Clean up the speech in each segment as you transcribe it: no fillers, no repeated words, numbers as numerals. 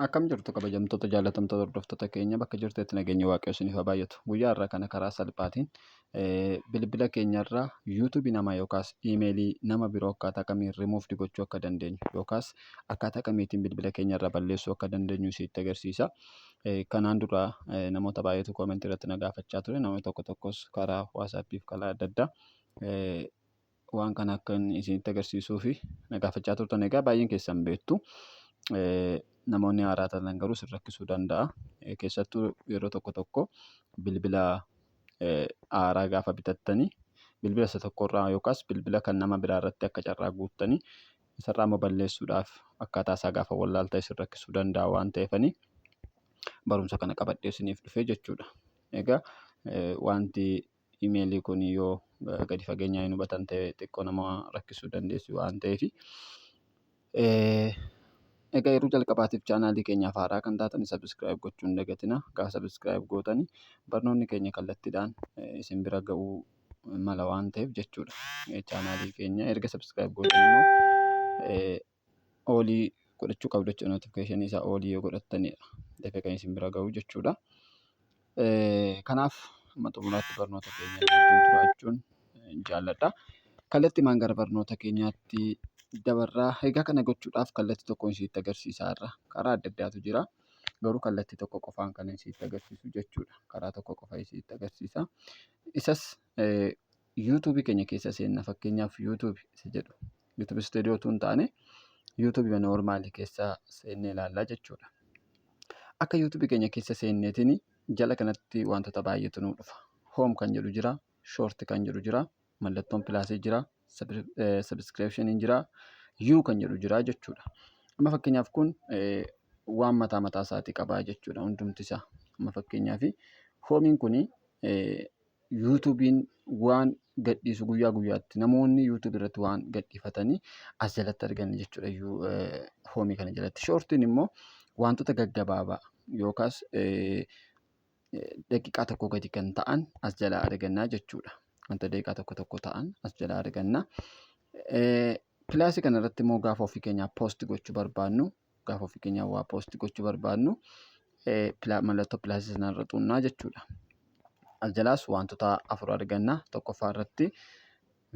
Akkam jirtu kabajamtoota jaalatamtoota hordoftoota keenya bakka jirtetti nageenya waaqayyoo isiniif haa baay'atu. Guyyaa har'aa kana karaa salphaatiin bilbila keenyarraa yuutuubii namaa yookaas iimeelii nama biroo akkaataa kamiin rimuuf gochuu akka dandeenyu yookaas akkaataa kamiitiin bilbila keenyarraa balleessuu akka dandeenyu sitti agarsiisa. Kanaan dura namoota baay'eetu koomentii irratti na gaafachaa ture. Namoonni tokko tokkos karaa waasaappii fi karaa adda addaa waan kana akka isinitti agarsiisuu fi na gaafachaa turtan. Egaa baay'een keessan beektu. Namoonni haaraa taatan garuu sin rakkisuu danda'a. Keessattuu yeroo tokko tokko bilbila haaraa gaafa bitattanii bilbila isa tokkorraa yookaas bilbila kan nama biraa irratti akka carraa guuttanii isarraa immoo balleessuudhaaf akkaataa isaa gaafa wallaaltaa sin rakkisuu danda'a waan ta'eefanii barumsa kana qabadhee isiniif dhufee jechuudha. Egaa wanti iimeelii kun yoo gadi fageenyaa hin hubatan ta'e xiqqoo nama rakkisuu dandeessu waan ta'eef. Egaa yeroo jalqabaatiif chaanaalii keenyaaf haaraa kan taatan sabiskiraayib gochuu hin dagatinaa. Gaafa sabiskiraayib gootanii barnoonni keenya kallattiidhaan isin bira ga'uu mala waan ta'eef jechuudha. Chaanaalii keenya erga sabiskiraayib gootan immoo oolii godhachuu qabdu jechuudha. Notifikeeshinii isaa oolii yoo godhattanidha dafee kan isin bira ga'u jechuudha. Kanaaf amma xumuraatti barnoota keenya wajjin turaachuun jaalladha. Kallattiimaan gara barnoota keenyaatti dabarraa. Egaa kana gochuudhaaf kallattii tokkoon isinitti agarsiisaa irra karaa adda addaatu jira. Garuu kallattii tokko qofaan kan isinitti agarsiisu jechuudha. Karaa tokko qofa isinitti agarsiisa. Isas yuutuubii keenya keessa seenna. Fakkeenyaaf yuutuubii isa jedhu. Yuutuubii istuudiyoo utuu hin taane yuutuubii noormaalii keessa seennee ilaallaa jechuudha. Akka yuutuubii keenya keessa seenneetiin jala kanatti wantoota baay'eetu nu dhufa. Hoom kan jedhu jira. Shoorti kan jedhu jira. Mallattoon pilaasii jira. Sabiskiriipshiniin jira. Yuu kan jedhu jira jechuudha. Amma fakkeenyaaf kun waan mataa isaatii qabaa jechuudha hundumti isaa. Amma fakkeenyaaf hoomiin kun yuutuubiin waan gadhiisu guyyaa guyyaatti namoonni yuutuubii irratti waan gadhiifatanii as jalatti argan jechuudha hoomii kana jalatti. Shoortiin immoo wantoota gaggabaabaa yookaas daqiiqaa tokko gadi kan ta'an as jalaa argannaa jechuudha. Wanta daqiiqaa tokko ta'an as jalaa arganna. Pilaasii kanarratti immoo gaafa ofii keenyaa poosti gochuu barbaadnu gaafa ofii keenyaa waa poosti gochuu barbaadnu mallattoo pilaasii sanarra xunnaa jechuudha. As jalaas wantoota afur arganna. Tokkoffaa irratti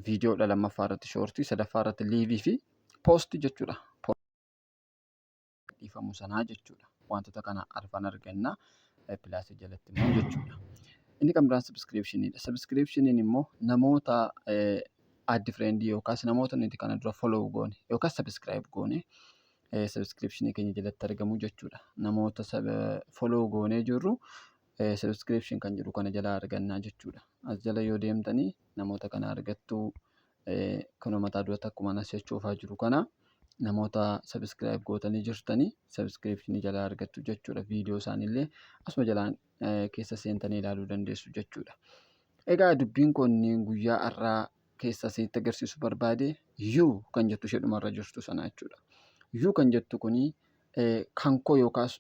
viidiyoodha, lammaffaa irratti shoortii, sadaffaa irratti liivii fi poosti jechuudha. Dhiifamu sanaa jechuudha. Wantoota kana arfan arganna pilaasii jalatti immoo jechuudha. Inni kan biraan sabiskiriipshiniidha. Sabiskiriipshiniin immoo namoota addi fireendii yookaas namoota nuti kana dura follow goone yookaas sabiskiraayib goone sabiskiriipshinii keenya jalatti argamu jechuudha. Namoota follow goonee jirru sabiskiriipshin kan jedhu kana jalaa argannaa jechuudha. As jala yoo deemtanii namoota kana argattu kanuma mataa duratti akkuma nas jechuufaa jiru kana namoota sabiskiraayib gootanii jirtanii sabiskiriipshinii jalaa argattu jechuudha. Viidiyoo isaaniillee asuma jalaan keessa seentanii ilaaluu dandeessu jechuudha. Egaa dubbiin kun guyyaa har'aa keessa isinitti agarsiisu barbaade yuu kan jettu ishedhumarra jirtu sana jechuudha. Yuu kan jettu kuni kan koo yookaas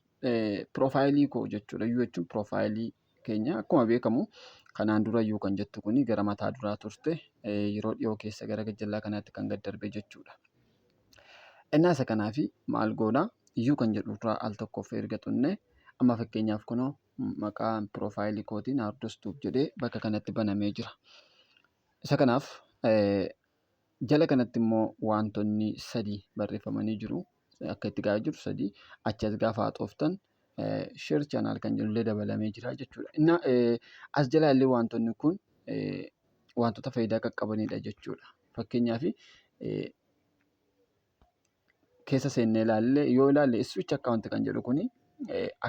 piroofaayilii koo jechuudha. Yuu jechuun piroofaayilii keenya akkuma beekamu kanaan dura yuu kan jettu kuni gara mataa duraa turte yeroo dhiyoo keessa gara gajjallaa kanaatti kan gad darbe jechuudha. Innaa isa kanaafi maal goona yuu kan jedhu irraa al tokkoof erga xunne amma fakkeenyaaf kunoo maqaan piroofaayilii kootiin Ardostuub jedhee bakka kanatti banamee jira. Isa kanaaf jala kanatti immoo wantoonni sadii barreeffamanii jiru. Akka itti gahaa jiru sadii. Achi as gaafa haxooftan sheer chaanaal kan jedhullee dabalamee jira jechuudha. Innaa as jala illee wantoonni kun wantoota faayidaa qaqqabanidha jechuudha. Fakkeenyaaf keessa seennee ilaalle yoo ilaalle switch account kan jedhu kuni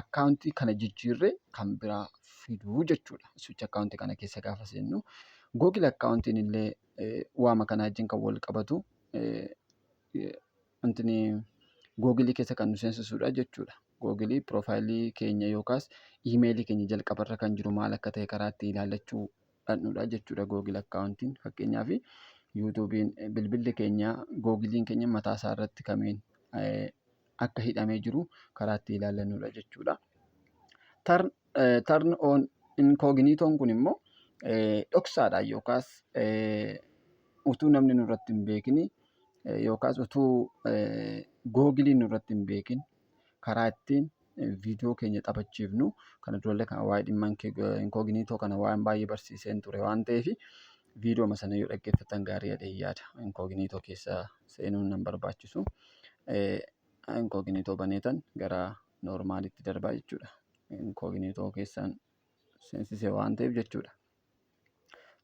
akkaawuntii kana jijjiirree kan biraa fiduu jechuudha. Switch account kana keessa gaafa seennu Google akkaawuntiin illee waama kana wajjin kan wal qabatu wantini Google keessa kan nu seensisudha jechuudha. Google piroofaayilii keenya yookaas iimeelii keenya jalqabarra kan jiru maal akka ta'e karaa itti ilaallachuu dhandhudha jechuudha. Google akkaawuntiin fakkeenyaaf yuutuubiin bilbilli keenya googiliin keenya mataa isaa irratti kamiin akka hidhamee jiru karaa itti ilaallannudha jechuudha. Turn on incognitoon kun immoo dhoksaadhaan yookaas utuu namni nurratti hin beekin yookaas utuu googiliin nurratti hin beekin karaa ittiin viidiyoo keenya taphachiifnu kana durallee kan waa'ee dhimma inkooginiitoo kana waan baay'ee barsiiseen ture waan ta'eef viidiyooma sana yoo dhaggeeffatan gaarii jedhee yaada. Inkooginiitoo keessa seenuun nan barbaachisu. Inkooginiitoo baneetan gara noormaalitti darbaa jechuudha. Inkooginiitoo keessaan seensisee waan ta'eef jechuudha.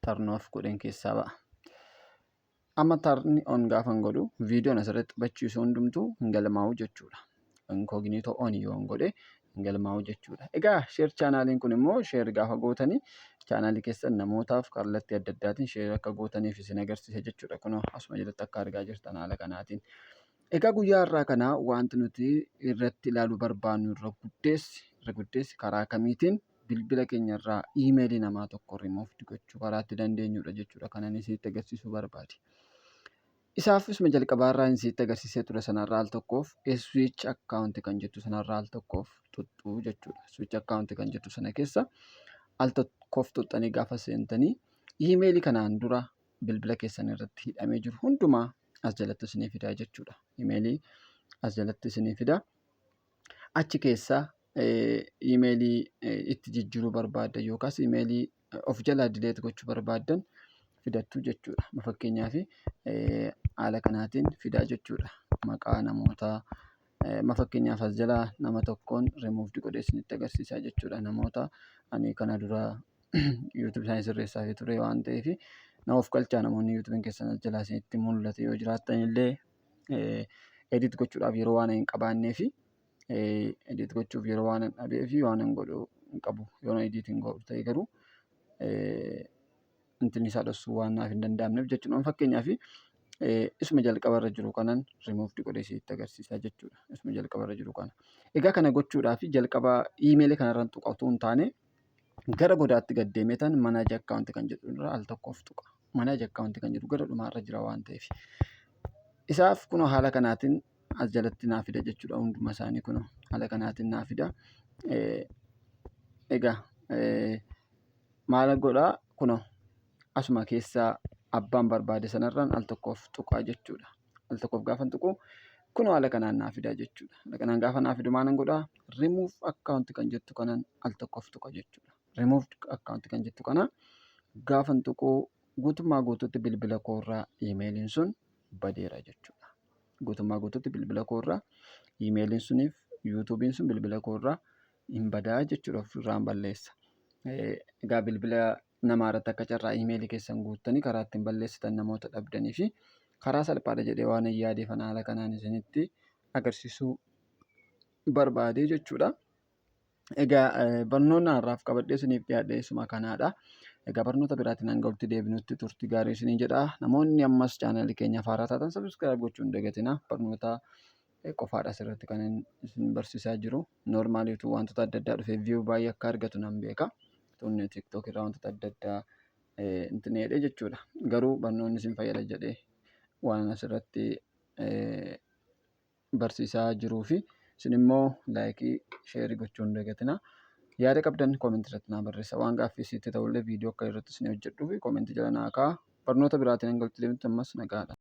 Tarnoof godheen keessaa ba'a. Amma tarni on gaafan godhu viidiyoon asirratti taphachiisu hundumtuu hin galmaa'u jechuudha. Inkooginiitoo on yoo godhe hin galmaa'u jechuudha. Egaa sheer chaanaaliin kun immoo sheer gaafa gootanii chaanaalii keessan namootaaf kallattii adda addaatiin sheer akka gootaniif isin agarsiisa jechuudha. Kun asuma jalatti akka argaa jirtan haala kanaatiin. Egaa guyyaa har'aa kana wanti nuti irratti ilaaluu barbaannu irra guddeessi karaa kamiitiin bilbila keenya irraa iimeelii namaa tokko rimuuf gochuu karaa itti dandeenyudha jechuudha. Kanan isinitti agarsiisuu barbaade. Isaafisuma jalqabaa irraa isinitti agarsiisee ture sanarraa al tokkoof switch account kan jettu sanarraa al tokkoof tuttuu jechuudha. Switch account kan jettu sana keessa al tokkoof tuttanii gaafa seentanii iimeelii kanaan dura bilbila keessan irratti hidhamee jiru hundumaa as jalatti isinii fidaa jechuudha. Iimeelii as jalatti isinii fidaa. Achi keessaa iimeelii itti jijjiiruu barbaaddan yookaas iimeelii of jalaa dileet gochuu barbaaddan fidattu jechuudha. Fakkeenyaaf haala kanaatiin fidaa jechuudha. Maqaa namootaa fakkeenyaaf as jalaa nama tokkoon rimuuf godhee isinitti agarsiisaa jechuudha. Namoota ani kana dura yuutuub isaanii sirreessaa ture waan ta'eef na of galchaa namoonni yuutuubiin keessan as jalaa isinitti mul'ate yoo jiraattan illee edit gochuudhaaf yeroo waan hin qabaanneef edit gochuuf yeroo waan hin dhabeef waan hin godhu hin qabu. Yoo edit hin godhu ta'e garuu intin isaa dhoksuu waan naaf hin danda'amneef jechuudha. Fakkeenyaaf isuma jalqaba irra jiru kanan rimuuf godhee isinitti agarsiisaa jechuudha. Isuma jalqaba irra jiru kana. Egaa kana gochuudhaaf jalqaba iimeelii kanarraan tuqa otoo hin taane gara godaatti gad deemeetan manaaji akkaawunti kan jedhu irraa al tokkoof tuqa. Manaaji akkaawunti kan jedhu gara dhumaarra jira waan ta'eef. Isaaf kunoo haala kanaatiin as jalatti naa fida jechuudha. Hunduma isaanii kunoo haala kanaatiin naa fida. Egaa maal godhaa kunoo asuma keessaa abbaan barbaade sanarraan al tokkoof tuqaa jechuudha. Al tokkoof gaafan tuqu kunoo haala kanaan naa fidaa jechuudha. Haala kanaan gaafa naa fidu maalan godhaa rimuuf akkaawunti kan jettu kanaan al tokkoof tuqa jechuudha. Rimuuf akkaawunti kan jettu kana gaafan tuqu guutummaa guutuutti bilbila koorraa iimeeliin sun badeera jechuudha. Guutummaa guutuutti bilbila koorraa iimeeliin suniif yuutuubiin sun bilbila koorraa hin badaa jechuudha. Ofirraan balleessa. Egaa bilbila namaa irratti akka carraa iimeelii keessan guuttanii karaa ittiin balleessitan namoota dhabdanii fi karaa salphaadha jedhee waan hin yaadeef haala kanaan isinitti agarsiisuu barbaade jechuudha. Egaa barnoonni har'aaf qabadhee isiniif dhiyaadhe isuma kanaadha. Egaa barnoota biraatiin hanga walitti deebinutti turtii gaarii isiniin jedha. Namoonni ammas chaanaalii keenya haaraa taatan sabiskiraayib gochuun hin dagatinaa. Barnoota qofaadha asirratti kan isin barsiisaa jiru. Noormaaliitu wantoota adda addaa dhufee viyuu baay'ee akka argatu nan beeka. Tuunni tiktook irraa wantoota adda addaa intin jedhee jechuudha. Garuu barnoonni isin fayyada jedhee waan asirratti barsiisaa jiruu fi isin immoo laayikii sheerii gochuun hin dagatinaa. Yaada qabdan koomentii irratti naa barreessaa. Waan gaaffii sitti ta'ullee viidiyoo akka irratti isin hojjedhuu fi koomentii jala naa kaa'a. Barnoota biraatiin hanga walitti deebinutti ammas nagaadha.